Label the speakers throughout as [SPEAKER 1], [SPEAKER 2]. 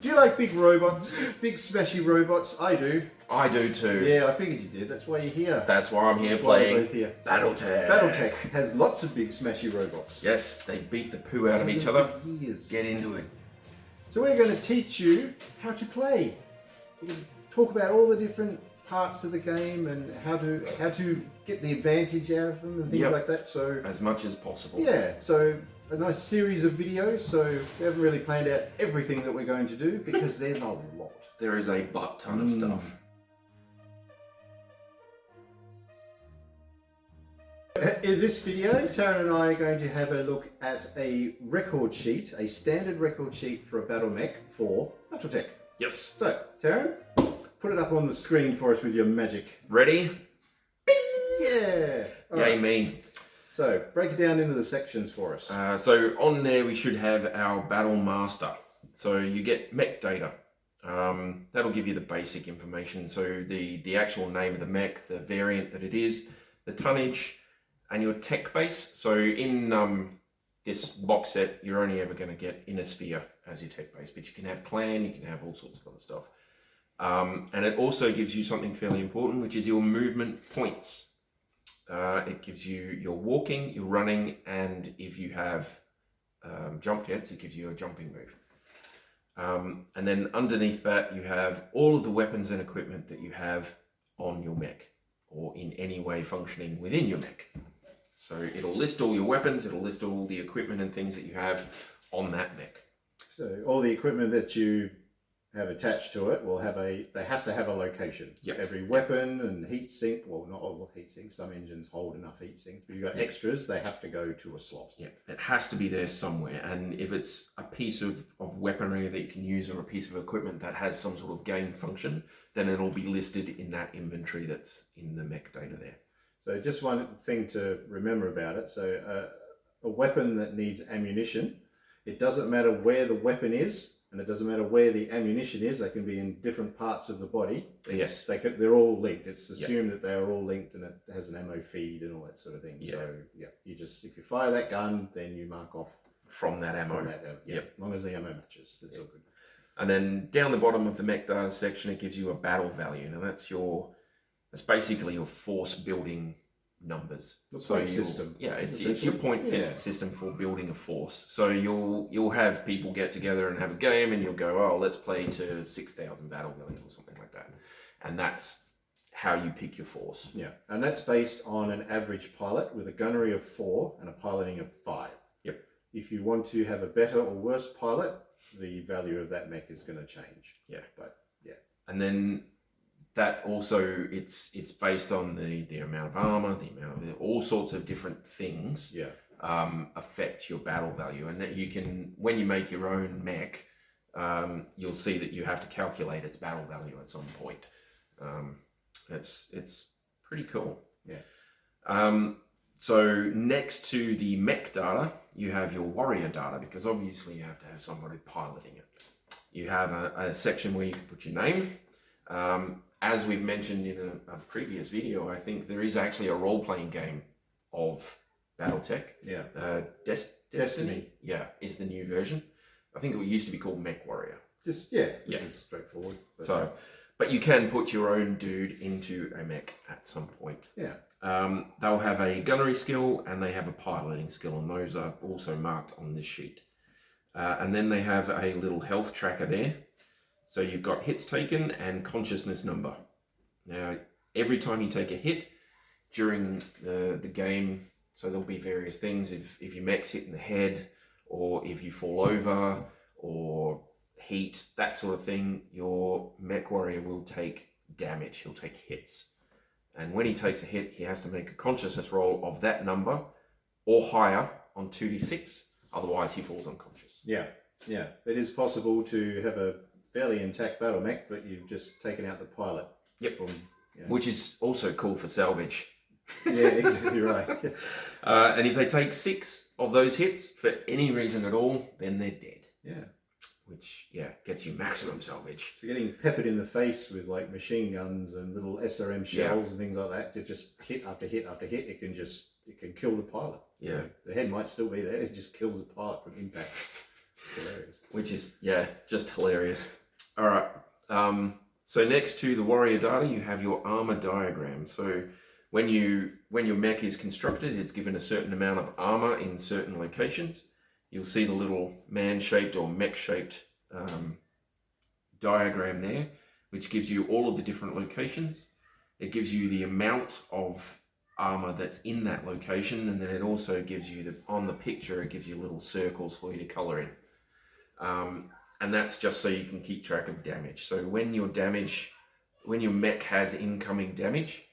[SPEAKER 1] Do you like big robots? Big smashy robots? I do.
[SPEAKER 2] I do too.
[SPEAKER 1] Yeah, I figured you did. That's why you're here.
[SPEAKER 2] That's why I'm here
[SPEAKER 1] That's why we're
[SPEAKER 2] playing
[SPEAKER 1] both here.
[SPEAKER 2] BattleTech.
[SPEAKER 1] BattleTech has lots of big smashy robots.
[SPEAKER 2] Yes, they beat the poo out of each other.
[SPEAKER 1] Years.
[SPEAKER 2] Get into it.
[SPEAKER 1] So we're going to teach you how to play. We're going to talk about all the different parts of the game and how to get the advantage out of them and things like that. So
[SPEAKER 2] as much as possible.
[SPEAKER 1] Yeah, so a nice series of videos. So we haven't really planned out everything that we're going to do because there's a lot.
[SPEAKER 2] There is a butt ton of stuff.
[SPEAKER 1] In this video, Tarron and I are going to have a look at a record sheet, a standard record sheet for a BattleMech for BattleTech.
[SPEAKER 2] Yes.
[SPEAKER 1] So, Tarron, put it up on the screen for us with your magic.
[SPEAKER 2] Ready?
[SPEAKER 1] Bing! Yeah! All
[SPEAKER 2] Yay
[SPEAKER 1] right.
[SPEAKER 2] me.
[SPEAKER 1] So, break it down into the sections for us.
[SPEAKER 2] So on there we should have our Battle Master. So you get mech data. That'll give you the basic information. So the actual name of the mech, the variant that it is, the tonnage, and your tech base. So in this box set, you're only ever going to get Inner Sphere as your tech base, but you can have clan, you can have all sorts of other stuff. And it also gives you something fairly important, which is your movement points. It gives you your walking, your running, and if you have jump jets, it gives you a jumping move. And then underneath that, you have all of the weapons and equipment that you have on your mech, or in any way functioning within your mech. So it'll list all your weapons, it'll list all the equipment and things that you have on that mech.
[SPEAKER 1] So all the equipment that you have attached to it will have they have to have a location.
[SPEAKER 2] Yep.
[SPEAKER 1] Every weapon and heat sink, well, not all heat sinks, some engines hold enough heat sinks, but you've got extras, they have to go to a slot.
[SPEAKER 2] Yeah, it has to be there somewhere. And if it's a piece of weaponry that you can use or a piece of equipment that has some sort of game function, then it'll be listed in that inventory that's in the mech data there.
[SPEAKER 1] So just one thing to remember about it. So a weapon that needs ammunition, it doesn't matter where the weapon is, and it doesn't matter where the ammunition is. They can be in different parts of the body.
[SPEAKER 2] Yes.
[SPEAKER 1] They're all linked. It's assumed that they are all linked, and it has an ammo feed and all that sort of thing.
[SPEAKER 2] Yeah.
[SPEAKER 1] So yeah, if you fire that gun, then you mark off
[SPEAKER 2] from that ammo.
[SPEAKER 1] As long as the ammo matches, that's all good.
[SPEAKER 2] And then down the bottom of the mech data section, it gives you a battle value. Now that's basically your force building numbers.
[SPEAKER 1] The point system.
[SPEAKER 2] Yeah, it's your point system for building a force. So you'll have people get together and have a game, and you'll go, oh, let's play to 6,000 battle value or something like that. And that's how you pick your force.
[SPEAKER 1] Yeah, and that's based on an average pilot with a gunnery of 4 and a piloting of 5.
[SPEAKER 2] Yep.
[SPEAKER 1] If you want to have a better or worse pilot, the value of that mech is going to change.
[SPEAKER 2] Yeah.
[SPEAKER 1] But yeah.
[SPEAKER 2] And then that also, it's based on the amount of armor, the amount of all sorts of different things affect your battle value. And that you can, when you make your own mech, you'll see that you have to calculate its battle value at some point. It's pretty cool.
[SPEAKER 1] Yeah.
[SPEAKER 2] So next to the mech data, you have your warrior data, because obviously you have to have somebody piloting it. You have a section where you can put your name. As we've mentioned in a previous video, I think there is actually a role-playing game of BattleTech.
[SPEAKER 1] Yeah.
[SPEAKER 2] Destiny. Yeah, is the new version. I think it used to be called Mech Warrior.
[SPEAKER 1] Which is straightforward.
[SPEAKER 2] But you can put your own dude into a mech at some point.
[SPEAKER 1] Yeah.
[SPEAKER 2] They'll have a gunnery skill and they have a piloting skill, and those are also marked on this sheet. And then they have a little health tracker there. So you've got hits taken and consciousness number. Now, every time you take a hit during the game, so there'll be various things. If your mech's hit in the head, or if you fall over, or heat, that sort of thing, your mech warrior will take damage. He'll take hits. And when he takes a hit, he has to make a consciousness roll of that number or higher on 2d6. Otherwise, he falls unconscious.
[SPEAKER 1] Yeah. Yeah. It is possible to have a fairly intact battle mech, but you've just taken out the pilot.
[SPEAKER 2] Yep. Which is also cool for salvage.
[SPEAKER 1] Yeah, exactly right.
[SPEAKER 2] And if they take 6 of those hits for any reason at all, then they're dead.
[SPEAKER 1] Yeah.
[SPEAKER 2] Which, gets you maximum salvage.
[SPEAKER 1] So getting peppered in the face with like machine guns and little SRM shells and things like that, to just hit after hit after hit, it can kill the pilot.
[SPEAKER 2] Yeah.
[SPEAKER 1] So the head might still be there, it just kills the pilot from impact. It's hilarious.
[SPEAKER 2] Which is, just hilarious. All right. So next to the warrior data, you have your armor diagram. So when your mech is constructed, it's given a certain amount of armor in certain locations. You'll see the little man-shaped or mech-shaped diagram there, which gives you all of the different locations. It gives you the amount of armor that's in that location, and then it also gives you on the picture, it gives you little circles for you to color in. And that's just so you can keep track of damage. So when your mech has incoming damage,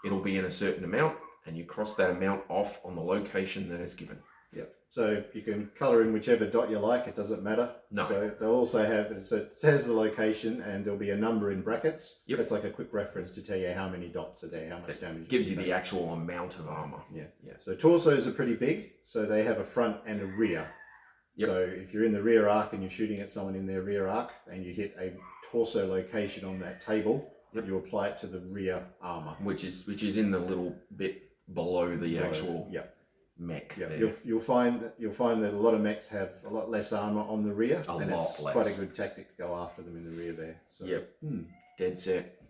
[SPEAKER 2] it'll be in a certain amount, and you cross that amount off on the location that is given.
[SPEAKER 1] Yep. So you can colour in whichever dot you like, it doesn't matter.
[SPEAKER 2] No.
[SPEAKER 1] So they'll also have, so it says the location and there'll be a number in brackets.
[SPEAKER 2] Yep.
[SPEAKER 1] It's like a quick reference to tell you how many dots are there, how much damage.
[SPEAKER 2] It gives you the actual amount of armour.
[SPEAKER 1] Yeah. So torsos are pretty big, so they have a front and a rear. Yep. So if you're in the rear arc and you're shooting at someone in their rear arc and you hit a torso location on that table, you apply it to the rear armour.
[SPEAKER 2] Which is in the little bit below the actual mech.
[SPEAKER 1] Yeah, you'll find that a lot of mechs have a lot less armor on the rear, and it's quite a good tactic to go after them in the rear there. So,
[SPEAKER 2] dead set.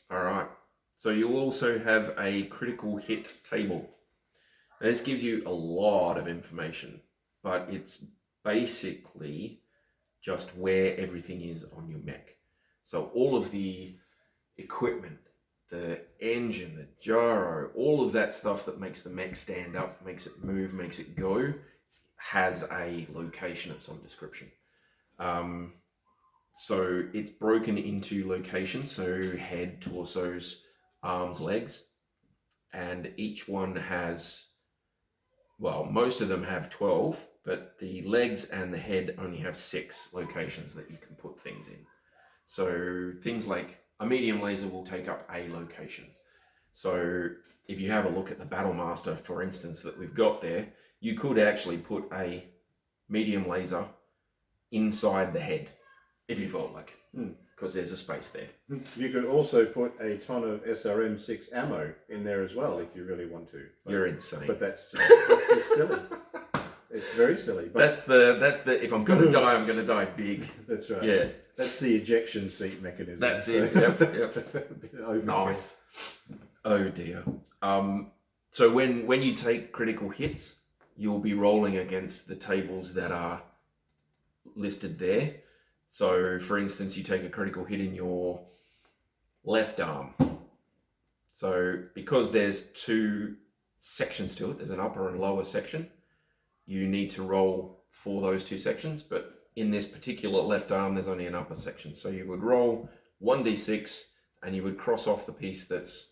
[SPEAKER 2] All right. So you'll also have a critical hit table. Now, this gives you a lot of information, but it's basically just where everything is on your mech. So all of the equipment, the engine, the gyro, all of that stuff that makes the mech stand up, makes it move, makes it go, has a location of some description. So it's broken into locations, so head, torsos, arms, legs, and each one has, well, most of them have 12, but the legs and the head only have 6 locations that you can put things in. So things like a medium laser will take up a location. So if you have a look at the BattleMaster, for instance, that we've got there, you could actually put a medium laser inside the head, if you felt like it, because there's a space there.
[SPEAKER 1] You could also put a ton of SRM6 ammo in there as well if you really want to.
[SPEAKER 2] You're insane.
[SPEAKER 1] But that's just silly. It's very silly. But
[SPEAKER 2] that's the if I'm going to die, I'm going to die big.
[SPEAKER 1] That's right.
[SPEAKER 2] Yeah.
[SPEAKER 1] That's the ejection seat mechanism.
[SPEAKER 2] That's it. Yep. Nice. Oh dear. So when you take critical hits, you'll be rolling against the tables that are listed there. So for instance, you take a critical hit in your left arm. So because there's 2 sections to it, there's an upper and lower section, you need to roll for those 2 sections, but in this particular left arm, there's only an upper section. So you would roll 1d6 and you would cross off the piece that's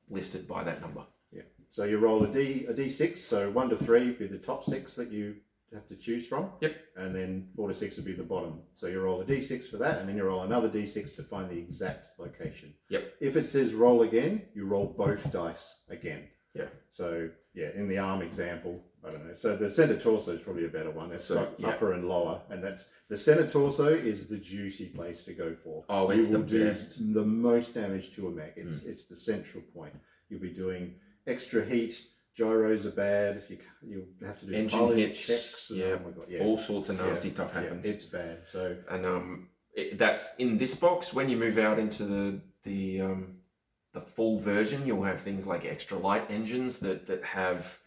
[SPEAKER 2] listed by that number. Yeah.
[SPEAKER 1] So you roll a d6, so 1 to 3 would be the top 6 that you have to choose from.
[SPEAKER 2] Yep.
[SPEAKER 1] And then 4 to 6 would be the bottom. So you roll a d6 for that, and then you roll another d6 to find the exact location.
[SPEAKER 2] Yep.
[SPEAKER 1] If it says roll again, you roll both dice again.
[SPEAKER 2] Yeah.
[SPEAKER 1] So yeah, in the arm example, I don't know. So the center torso is probably a better one. It's upper and lower, and that's the center torso is the juicy place to go for.
[SPEAKER 2] Oh, it's the best.
[SPEAKER 1] The most damage to a mech. It's the central point. You'll be doing extra heat. Gyros are bad. You'll have to do
[SPEAKER 2] engine hits,
[SPEAKER 1] checks. And, oh my God,
[SPEAKER 2] all sorts of nasty stuff happens.
[SPEAKER 1] Yeah, it's bad. So
[SPEAKER 2] and that's in this box. When you move out into the full version, you'll have things like extra light engines that have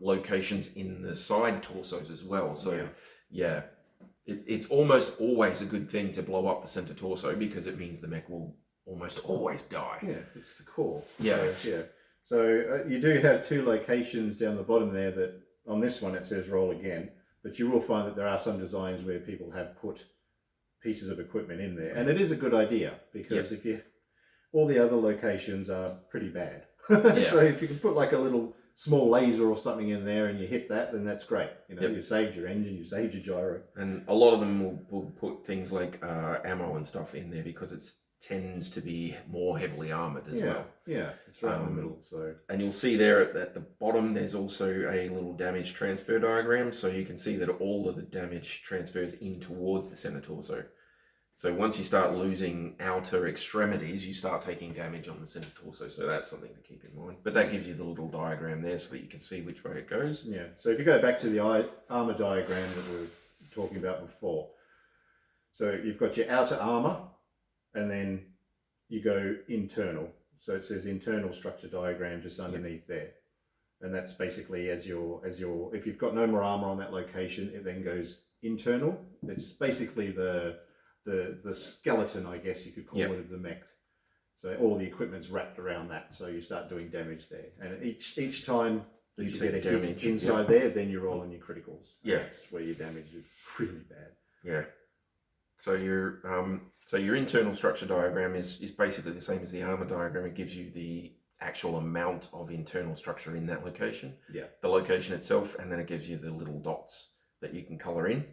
[SPEAKER 2] locations in the side torsos as well. So it's almost always a good thing to blow up the center torso because it means the mech will almost always die.
[SPEAKER 1] Yeah, it's the core.
[SPEAKER 2] Yeah.
[SPEAKER 1] So you do have 2 locations down the bottom there that on this one it says roll again, but you will find that there are some designs where people have put pieces of equipment in there, and it is a good idea because all the other locations are pretty bad. So if you can put like a little small laser or something in there and you hit that, then that's great. You know, you saved your engine, you saved your gyro.
[SPEAKER 2] And a lot of them will put things like ammo and stuff in there because it tends to be more heavily armored as well.
[SPEAKER 1] Yeah, it's right in the middle. So,
[SPEAKER 2] and you'll see there at the bottom, there's also a little damage transfer diagram. So you can see that all of the damage transfers in towards the center torso. So once you start losing outer extremities, you start taking damage on the center torso. So that's something to keep in mind. But that gives you the little diagram there so that you can see which way it goes.
[SPEAKER 1] Yeah. So if you go back to the armor diagram that we were talking about before. So you've got your outer armor, and then you go internal. So it says internal structure diagram just underneath there. And that's basically as your if you've got no more armor on that location, it then goes internal. It's basically the skeleton, I guess you could call it, of the mech. So all the equipment's wrapped around that, so you start doing damage there. And each time that you get a hit inside there, then you roll on your criticals.
[SPEAKER 2] Yeah,
[SPEAKER 1] that's where your damage is really bad.
[SPEAKER 2] Yeah. So your internal structure diagram is basically the same as the armor diagram. It gives you the actual amount of internal structure in that location, the location itself, and then it gives you the little dots that you can color in.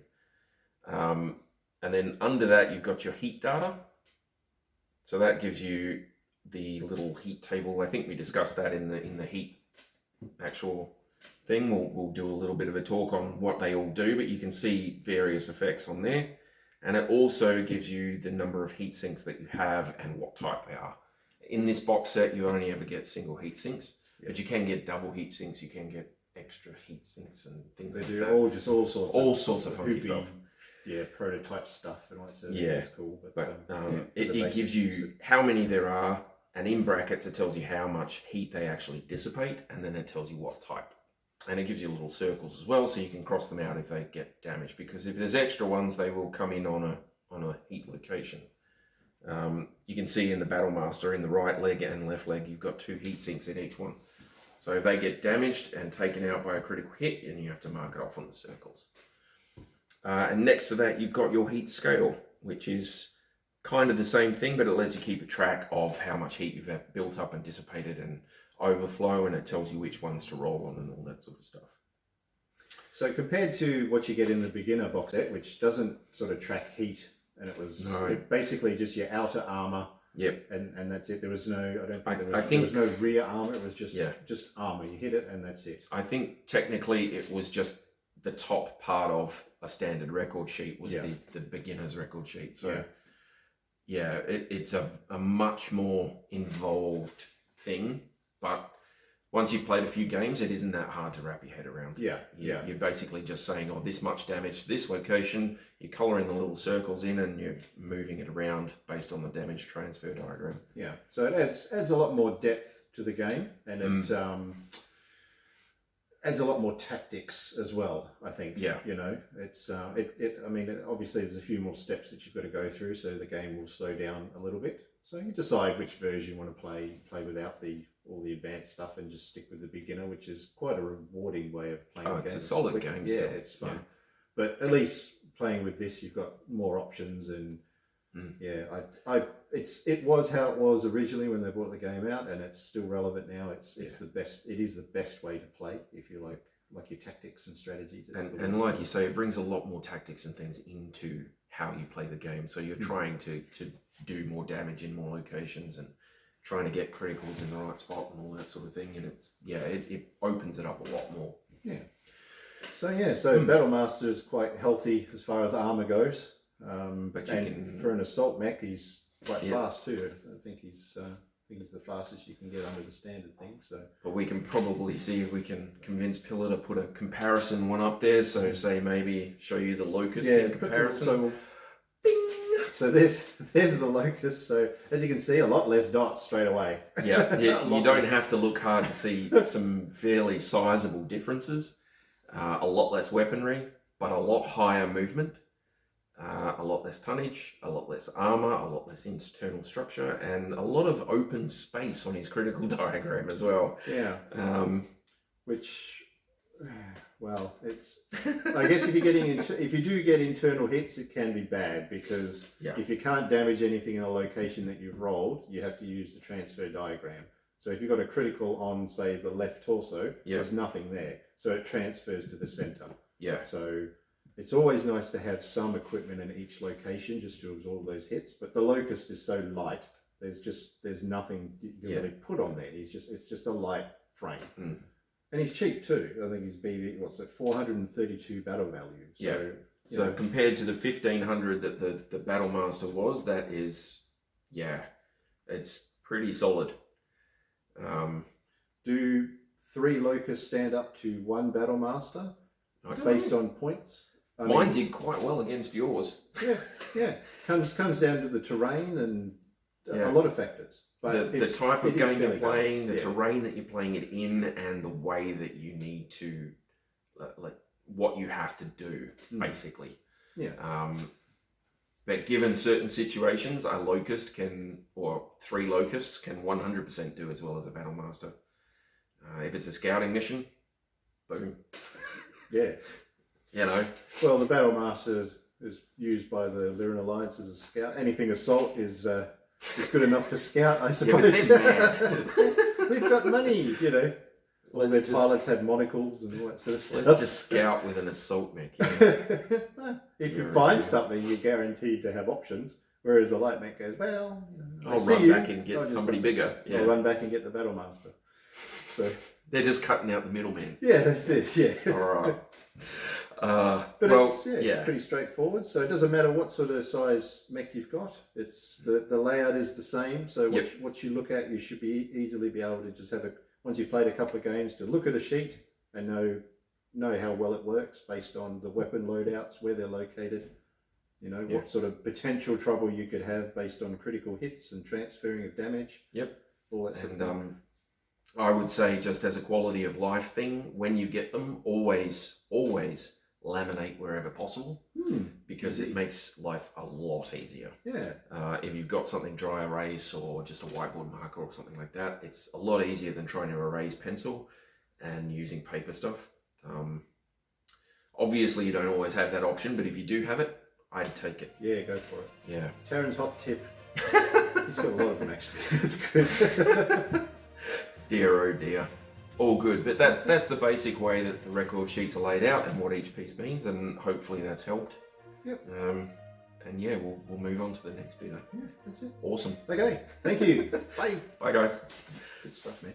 [SPEAKER 2] And then under that, you've got your heat data. So that gives you the little heat table. I think we discussed that in the heat actual thing. We'll do a little bit of a talk on what they all do, but you can see various effects on there. And it also gives you the number of heat sinks that you have and what type they are. In this box set, you only ever get single heat sinks, but you can get double heat sinks. You can get extra heat sinks and things like that. They do all sorts of funky stuff.
[SPEAKER 1] Yeah, prototype stuff and all that. It's cool.
[SPEAKER 2] But it gives you how many there are, and in brackets it tells you how much heat they actually dissipate, and then it tells you what type. And it gives you little circles as well, so you can cross them out if they get damaged. Because if there's extra ones, they will come in on a heat location. You can see in the BattleMaster, in the right leg and left leg, you've got 2 heat sinks in each one. So if they get damaged and taken out by a critical hit, then you have to mark it off on the circles. And next to that, you've got your heat scale, which is kind of the same thing, but it lets you keep a track of how much heat you've built up and dissipated and overflow, and it tells you which ones to roll on and all that sort of stuff.
[SPEAKER 1] So compared to what you get in the beginner box set, which doesn't sort of track heat, and it was basically just your outer armor.
[SPEAKER 2] Yep.
[SPEAKER 1] And that's it. There was no, there was no rear armor. It was just armor. You hit it and that's it.
[SPEAKER 2] I think technically it was just the top part of a standard record sheet was the beginner's record sheet. So it's a much more involved thing, but once you've played a few games, it isn't that hard to wrap your head around. You're basically just saying, this much damage to this location, you're coloring the little circles in and you're moving it around based on the damage transfer diagram.
[SPEAKER 1] Yeah, so it adds a lot more depth to the game, and it adds a lot more tactics as well, I think. It's I mean, obviously there's a few more steps that you've got to go through, so the game will slow down a little bit. So you decide which version you want to play without all the advanced stuff and just stick with the beginner, which is quite a rewarding way of playing the game.
[SPEAKER 2] It's a solid game still.
[SPEAKER 1] Yeah, it's fun. But at least playing with this, you've got more options, and it was how it was originally when they brought the game out, and it's still relevant now. It's the best. It is the best way to play if you like your tactics and strategies.
[SPEAKER 2] And like you say, it brings a lot more tactics and things into how you play the game. So you're trying to do more damage in more locations and trying to get criticals in the right spot and all that sort of thing. And it opens it up a lot more. Yeah.
[SPEAKER 1] So BattleMaster is quite healthy as far as armor goes. But for an assault mech, he's quite fast too. I think he's the fastest you can get under the standard thing. So,
[SPEAKER 2] but we can probably see if we can convince Pillar to put a comparison one up there. So say maybe show you the Locust in comparison.
[SPEAKER 1] So there's the Locust. So as you can see, a lot less dots straight away.
[SPEAKER 2] You don't have to look hard to see some fairly sizable differences. A lot less weaponry, but a lot higher movement. A lot less tonnage, a lot less armor, a lot less internal structure, and a lot of open space on his critical diagram as well.
[SPEAKER 1] Yeah. It's. I guess if you do get internal hits, it can be bad, because if you can't damage anything in a location that you've rolled, you have to use the transfer diagram. So if you've got a critical on, say, the left torso, there's nothing there, so it transfers to the center. Yeah. So it's always nice to have some equipment in each location just to absorb those hits, but the Locust is so light. There's nothing you can really put on there. It's just a light frame. And he's cheap too. I think he's 432 battle value. So
[SPEAKER 2] compared to the 1500 that the BattleMaster was, that is, it's pretty solid.
[SPEAKER 1] Do 3 Locusts stand up to 1 BattleMaster based on points?
[SPEAKER 2] Mine did quite well against yours.
[SPEAKER 1] Yeah. Comes down to the terrain and a lot of factors. But
[SPEAKER 2] the type of game you're playing,
[SPEAKER 1] balanced.
[SPEAKER 2] the terrain that you're playing it in, and the way that you need to, like what you have to do, basically.
[SPEAKER 1] Yeah.
[SPEAKER 2] But given certain situations, a locust or 3 locusts can 100% do as well as a battle master. If it's a scouting mission, boom.
[SPEAKER 1] Yeah.
[SPEAKER 2] You know.
[SPEAKER 1] Well, the battle master is used by the Lyran Alliance as a scout. Anything assault is good enough for scout, I suppose.
[SPEAKER 2] Yeah, but they're mad.
[SPEAKER 1] We've got money, you know. All their pilots had monocles and all that sort of stuff.
[SPEAKER 2] Let's just scout with an assault mech.
[SPEAKER 1] If you find something, you're guaranteed to have options. Whereas a light mech goes, well,
[SPEAKER 2] I'll run back and get somebody bigger. Yeah.
[SPEAKER 1] I'll run back and get the battle master. So
[SPEAKER 2] they're just cutting out the middleman.
[SPEAKER 1] Yeah, that's it. Yeah.
[SPEAKER 2] All right.
[SPEAKER 1] But it's pretty straightforward. So it doesn't matter what sort of size mech you've got. It's the layout is the same. So what you look at, you should easily be able to just have once you've played a couple of games, to look at a sheet and know how well it works based on the weapon loadouts, where they're located. You know, what sort of potential trouble you could have based on critical hits and transferring of damage.
[SPEAKER 2] Yep.
[SPEAKER 1] All that sort of thing.
[SPEAKER 2] I would say, just as a quality of life thing, when you get them, always laminate wherever possible, because it makes life a lot easier.
[SPEAKER 1] Yeah.
[SPEAKER 2] If you've got something dry erase or just a whiteboard marker or something like that, it's a lot easier than trying to erase pencil and using paper stuff. Obviously, you don't always have that option, but if you do have it, I'd take it.
[SPEAKER 1] Yeah, go for it.
[SPEAKER 2] Yeah.
[SPEAKER 1] Tarron's hot tip. He's got a lot of them, actually. It's good.
[SPEAKER 2] Dear, oh dear. All good, but that's the basic way that the record sheets are laid out and what each piece means, and hopefully that's helped.
[SPEAKER 1] Yep.
[SPEAKER 2] And yeah, we'll move on to the next bit.
[SPEAKER 1] Yeah, that's it.
[SPEAKER 2] Awesome.
[SPEAKER 1] Okay, thank you. Bye.
[SPEAKER 2] Bye, guys.
[SPEAKER 1] Good stuff, man.